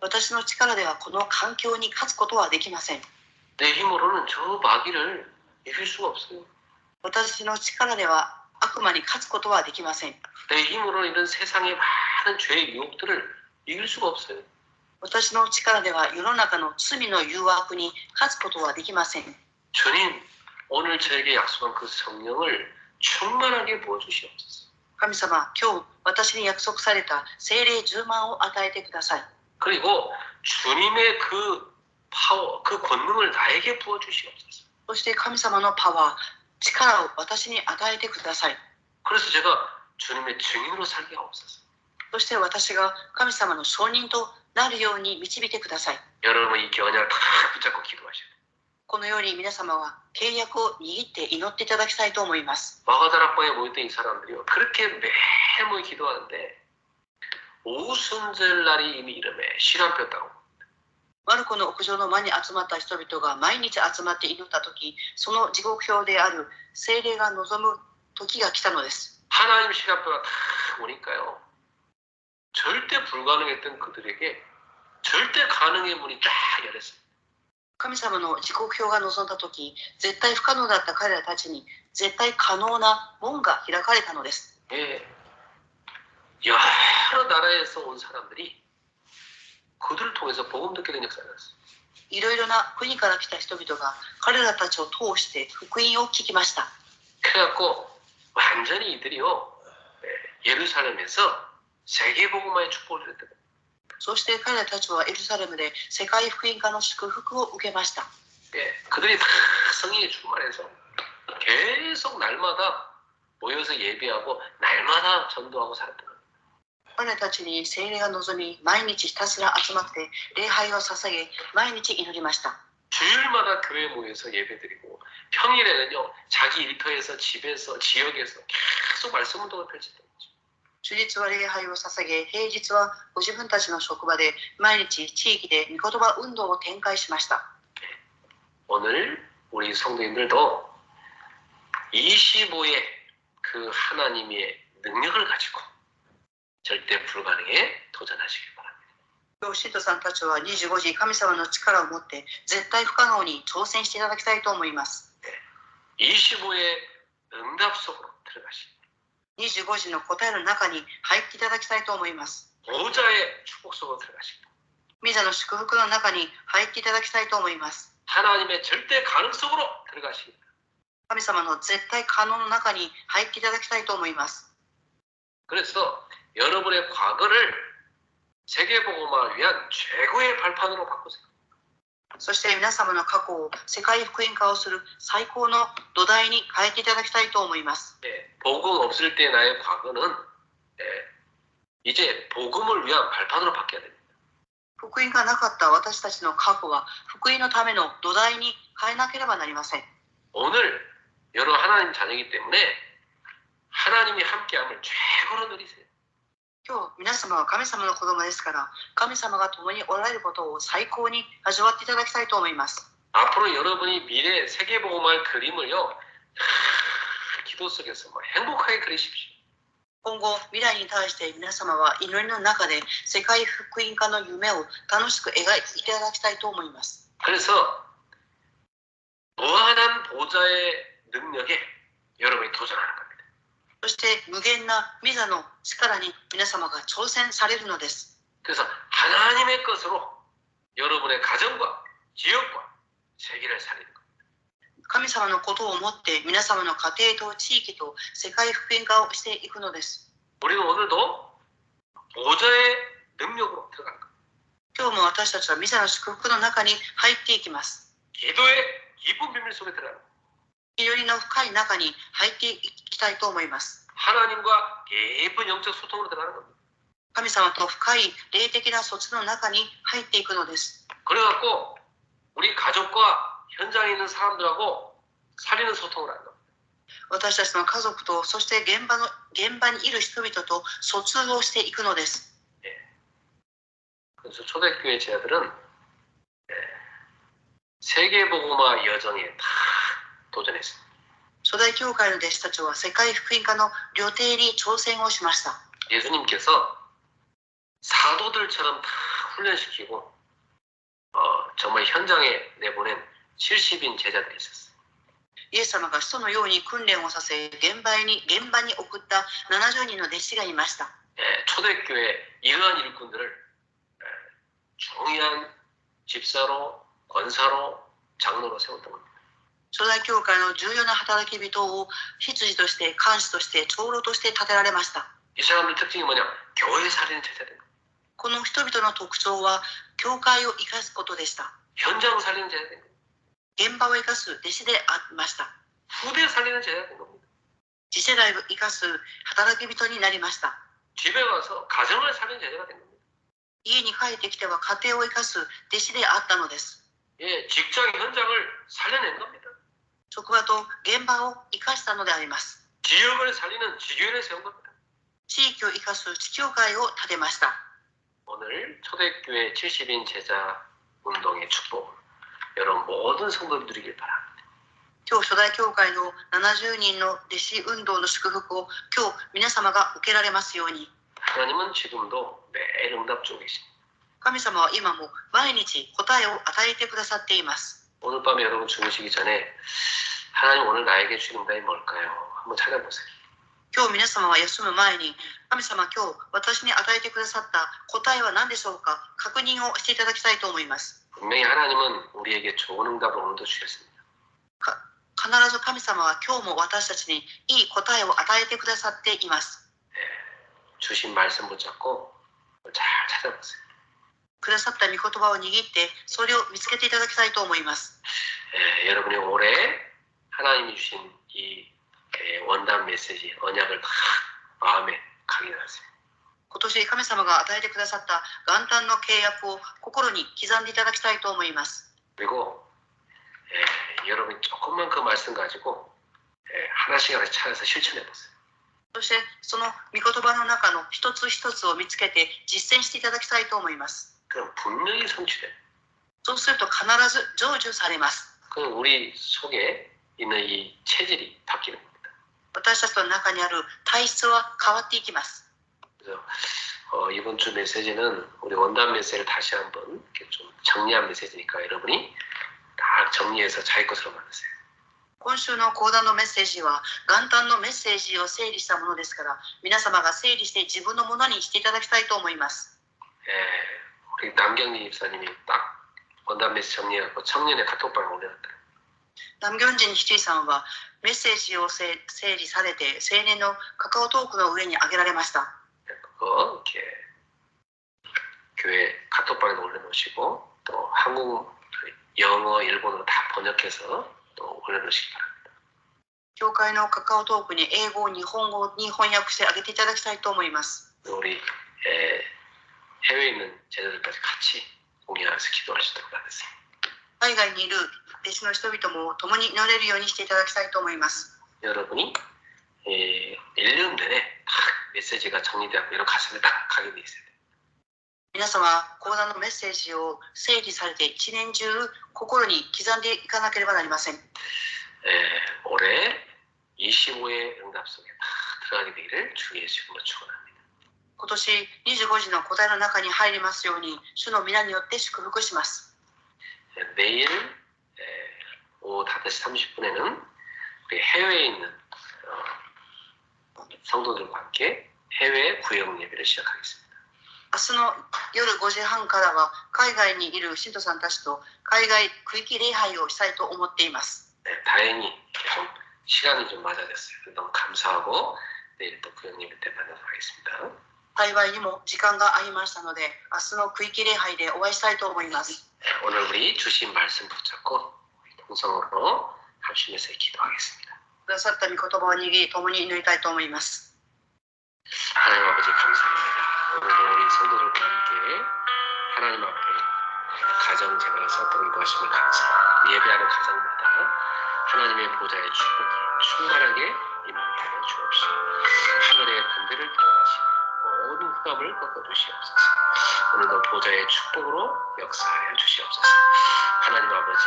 私の力ではこの環境に勝つことはできません。 내 힘으로는 저 마귀를 이길 수가 없어요. 私の力では悪魔に勝つことはできません。 내 힘으로는 이런 세상의 많은 죄의 유혹들을 이길 수가 없어요. 私の力では世の中の罪の誘惑に勝つことはできません。 주님, 오늘 저에게 약속한 그 성령을 충만하게 부어주시옵소서. 神様、今日私に約束された聖霊10万を与えてください。 그리고 주님의 그 파워, 그 권능을 나에게 부어주시옵소서. そして神様のパワー、力を私に与えてください。 그래서 제가 주님의 증인으로 살게 하옵소서. そして私が神様の証人となるように導いてください。 여러분 이 언약을 다 붙잡고 기도하셔야 돼요. このように皆様は契約を握って祈っていただきたいと思います。 마가다락방에 모였던 이 사람들이요. 그렇게 매일 기도하는데 오순절 날이 이미 이름에 시간표 따고 マルコの屋上の間に集まった人々が毎日集まって祈った時、その時刻表である聖霊が望む時が来たのです。 하나님 시간표가 다 오니까요. 절대 불가능했던 그들에게 절대 가능의 문이 쫙 열렸습니다. 神様の時刻表が望んだ時、絶対不可能だった彼らたちに絶対可能な門が開かれたのです。 예, 여러 나라에서 온 사람들이 그들을 통해서 복음 듣게 된 역사가 있었어요. いろいろな国から来た人々が彼らたちを通して福音を聞きました。 그래갖고 완전히 이들이요 예루살렘에서 세계복음화의 축복을 했다. そして彼らたちはエルサレムで世界福音化の祝福を受けました。 예, 그들이 다 성령의 충만해서 계속 날마다 모여서 예배하고 날마다 전도하고 살았던 거예요. 彼らたちに聖霊が望み、毎日ひたすら集まって礼拝を捧げ、毎日祈りました。 주일마다 교회에 모여서 예배드리고 평일에는요 자기 일터에서 집에서 지역에서 계속 말씀 운동을 펼쳤던 거죠. 主日は礼拝を捧げ、平日はご自分たちの職場で毎日地域で御言葉運動を展開しました。 오늘 우리 성도님들도 25의 그 하나님의 능력을 가지고 절대 불가능에 도전하시길 바랍니다. 今日信徒さんたちは25時神様の力を持って絶対不可能に挑戦していただきたいと思います。 25의 응답 속으로 들어가시고 25時の答えの中に入っていただきたいと思います。 보좌의 축복 속으로 들어가시고 御座の祝福の中に入っていただきたいと思います。 하나님의 절대 가능 속으로 들어가시기 바랍니다. 神様の絶対可能の中に入っていただきたいと思います。 그래서 여러분의 과거를 세계복음화를 위한 최고의 발판으로 바꾸세요. そして皆様の過去を世界福音化をする最高の土台に変えていただきたいと思います。 복음 없을 때 나의 과거는 이제 복음을 위한 발판으로 바뀌어야 됩니다. 福音がなかった私たちの過去は福音のための土台に変えなければなりません。 오늘 여러 하나님 자녀이기 때문에 하나님이 함께함을 최고로 누리세요. 今日皆様は神様の子供ですから神様が共におられることを最高に味わっていただきたいと思います。 앞으로 여러분이 미래 세계복음화의 그림을요 기도 속에서 행복하게 그리십시오. 今後未来に対して皆様は祈りの中で世界福音化の夢を楽しく描いていただきたいと思います。 그래서 무한한 보좌의 능력에 여러분이 도전하는 겁니다. そして無限な御座の力に皆様が挑戦されるのです。 그래서 하나님의 것으로 여러분의 가정과 지역과 세계를 살리는 겁니다. 神様のことを思って皆様の家庭と地域と世界福音化をしていくのです。 우리는 오늘도 보좌의 능력으로 들어가는 겁니다. 今日も私たちは御座の祝福の中に入っていきます。 기도의 깊은 비밀 속에 들어가는 겁니다. 祈りの深い中に入っていきたいと思います。 하나님과 깊은 영적 소통으로 들어가는 겁니다. 神様と深い霊的な措置の中に入っていくのです。 그래갖고 우리 가족과 현장에 있는 사람들하고 살리는 소통을 하는 겁니다. 私たちの家族とそして現場にいる人々と疎通をしていくのです。 그래서 초대교회 제자들은 세계복음화 여정에 다 도전했습니다. 初代教会の弟子たちは世界福音化の旅程に挑戦をしました。 예수님께서 사도들처럼 다 훈련시키고 정말 현장에 내보낸 70인 제자들이 있었어요. イエス様が使徒のように訓練をさせ現場に送った70人の弟子がいました。 초대교회 이러한 일꾼들을 중요한 집사로, 권사로, 장로로 세웠던 겁니다. 初代教会の重要な働き人を執事として監視として長老として立てられました。 이 사람들 특징이 뭐냐? 교회 살리는 제자들. この人々の特徴は教会を生かすことでした。 현장 살리는 제자들. 現場を生かす弟子でありました。 후대 살리는 제자들 겁니다. 次世代を生かす働き人になりました。 집에 가서 가정을 살리는 제자가 된 겁니다. 家に帰ってきては家庭を生かす弟子であったのです。 예, 직장 현장을 살려낸 겁니다. 職場と現場を生かしたのであります。 지역을 살리는 지교회를 세운 겁니다. 地域を生かす地教会を立てました。 오늘 초대교회 70인 제자 운동의 축복 여러분 모든 성도들 누리길 바랍니다. 今日初代教会の70人の弟子運動の祝福を今日皆様が受けられますように。 하나님은 지금도 매일 응답 중에 계십니다. 神様は今も毎日答えを与えてくださっています。 오늘 밤에 여러분 주무시기 전에 하나님 오늘 나에게 주신 응답이 뭘까요? 한번 찾아보세요. 今日皆様は休む前に、神様今日私に与えてくださった答えは何でしょうか、確認をしていただきたいと思います。 분명히 하나님은 우리에게 좋은 응답을 오늘도 주셨습니다. 必ず神様は今日も私たちにいい答えを与えてくださっています。 주신 말씀 붙잡고 잘 찾아보세요. くださった御言葉を握ってそれを見つけていただきたいと思います。 여러분이 올해 하나님이 주신 이 원단 메시지 언약을 다 마음에 각인하세요. 今年神様が与えてくださった元旦の契約を心に刻んでいただきたいと思います。 그리고 여러분이 조금만 그 말씀 가지고 하나씩 하나씩 찾아서 실천해 보세요. そしてその御言葉の中の一つ一つを見つけて実践していただきたいと思います。 그럼 분명히 성취돼요. そうすると必ず成就されます。 그럼 우리 속에 있는 이 체질이 바뀌는 겁니다. 私たちの中にある体質は変わっていきます。 그래서 이번 주 메시지는 우리 원단 메시지를 다시 한번 이렇게 좀 정리한 메시지니까 여러분이 다 정리해서 자기 것으로 만드세요. 今週の講談のメッセージは元旦のメッセージを整理したものですから、皆様が整理して自分のものにしていただきたいと思います。 우리 남경리 집사님이 딱 원단 메시지 정리해갖고 청년의 카톡방에 올려놨더라고요. 南行寺七さんはメッセージを整理されて青年のカカオトークの上に上げられました。 그거 이렇게 교회 카톡방에도 올려놓으시고 또 한국 영어 일본어로 다 번역해서 또 올려놓으시기 바랍니다. 教会のカカオトークに英語、日本語に翻訳してあげていただきたいと思います。 우리 해외에 있는 제자들까지 같이 공유하면서 기도할 수 있도록 하겠습니다. 海外にいる弟子の人々も共に祈れるようにしていただきたいと思います。 여러분이 1년 내내 딱 메시지가 정리되고 이런 가슴에 딱 각인돼 있어야 돼요. 皆様、講談のメッセージを整理されて一年中心に刻んでいかなければなりません。 올해 25의 응답 속에 다 들어가게 되기를 주 예수 이름으로 축원합니다. 今年25時の答えの中に入りますように、主の皆によって祝福します。 내일 오후 5시 30분에는 우리 해외에 있는 성도들과 함께 해외 구역 예배를 시작하겠습니다. 明日の夜5時半からは海外にいる信徒さんたちと海外区域礼拝をしたいと思っています。 다행히 좀 시간이 좀 맞아졌어요. 너무 감사하고 내일 또 구역 예배 때 만나도록 하겠습니다. 幸いにも時間が合いましたので、明日の区域礼拝でお会いしたいと思います。 오늘 우리 주신 말씀 붙잡고 통성으로 합심해서 기도하겠습니다. くださった御言葉を握り共に祈りたいと思います。 하나님 아버지 감사합니다. 오늘도 우리 성도들과 함께 하나님 앞에 가정 생활에서 또 인도하심을 감사합니다. 예배하는 가정마다 하나님의 보좌의 축복이 충만하게 임하게 하여 주옵시고 하늘의 군대를 태워나시고 모든 흑암을 꺾어주시옵소서. 오늘도 보좌의 축복으로 역사하여 주시옵소서. 하나님 아버지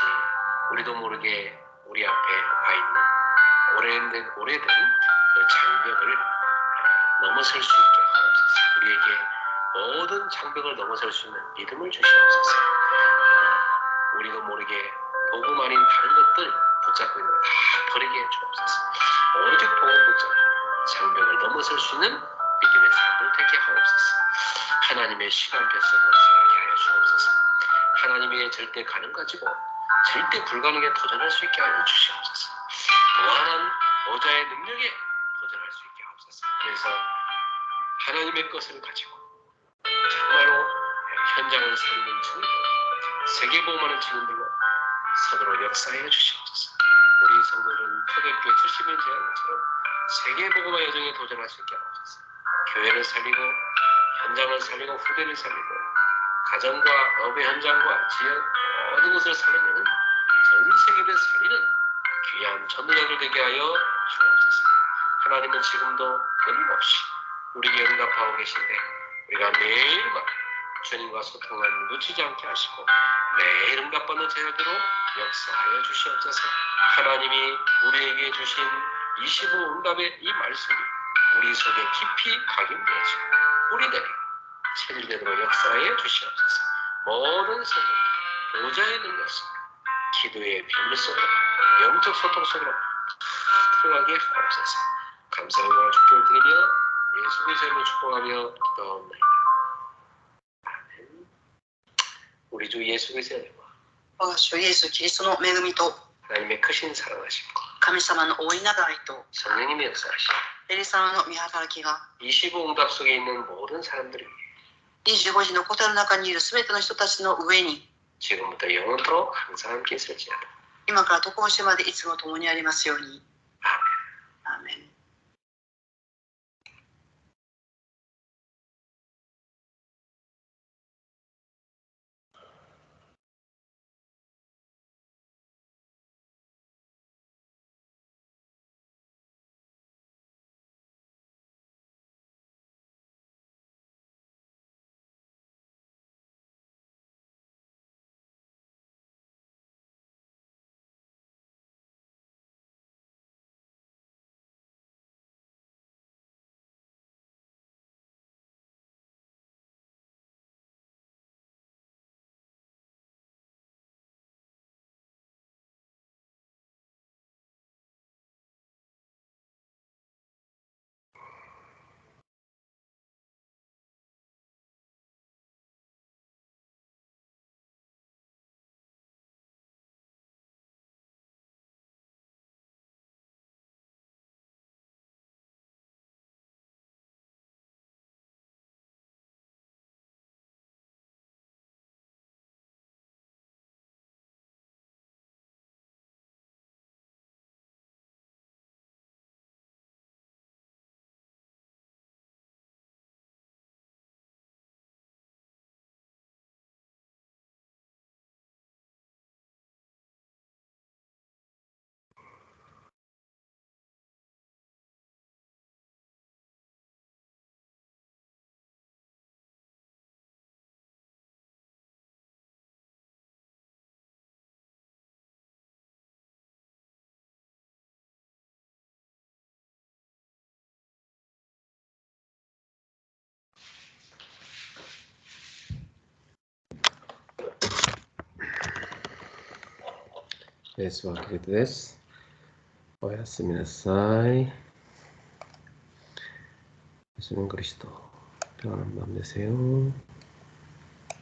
우리도 모르게 우리 앞에 와 있는 오래된 그 장벽을 넘어설 수 있게 하옵소서. 우리에게 모든 장벽을 넘어설 수 있는 믿음을 주시옵소서. 우리도 모르게 복음 아닌 다른 것들 붙잡고 있는 거 다 버리게 해 주옵소서. 오직 복음 붙잡고 장벽을 넘어설 수 있는 믿음의 삶을 되게 하옵소서. 하나님의 시간표석을 생각하게 하여 주옵소서. 하나님의 절대 가능 가지고 절대 불가능에 도전할 수 있게 하여 주시옵소서. 무한한 보좌의 능력에 도전할 수 있게 하옵소서. 그래서 하나님의 것을 가지고 정말로 현장을 살리는 증인으로 세계보험하는 증인들로 서로 역사하여 주시옵소서. 우리 성도들은 초대교회 70년 제안처럼 세계보험화 여정에 도전할 수 있게 하옵소서. 교회를 살리고 현장을 살리고 후대를 살리고 가정과 업의 현장과 지역 모든 것을 살리는 전 세계를 살리는 귀한 전도자들 되게 하여 주옵소서. 하나님은 지금도 끊임없이 우리에게 응답하고 계신데 우리가 매일마다 주님과 소통하는 놓치지 않게 하시고 매일 응답받는 제자들로 역사하여 주시옵소서. 하나님이 우리에게 주신 25 응답의 이 말씀이 우리 속에 깊이 각인되어지고 우리들에게 체질되도록 역사에 주시옵소서. 모든 성도 보좌의 능력 속으로, 기도의 비밀 속으로, 영적 소통 속으로 들어가게 하옵소서. 감사와 축복을 드리며 예수 그리스도의 이름으로 축복하며 기도하옵나이다. 아멘. 우리 주 예수 그리스도의 은혜와 我が主イエス・キリストの恵みと 하나님의 크신 사랑하심과 神様の大いなる愛と 성령님의 역사하심, エリ様の御働きが 25 응답 속에 있는 모든 사람들에게 25時の答えの中にいるすべての人たちの上に 지금부터 영원토록 항상 함께 있을지어다. 今から常しまでいつも共にありますように。アーメン。ベースはキリトです。おやすみなさい。예수님 그리스도 평안한 밤 되세요.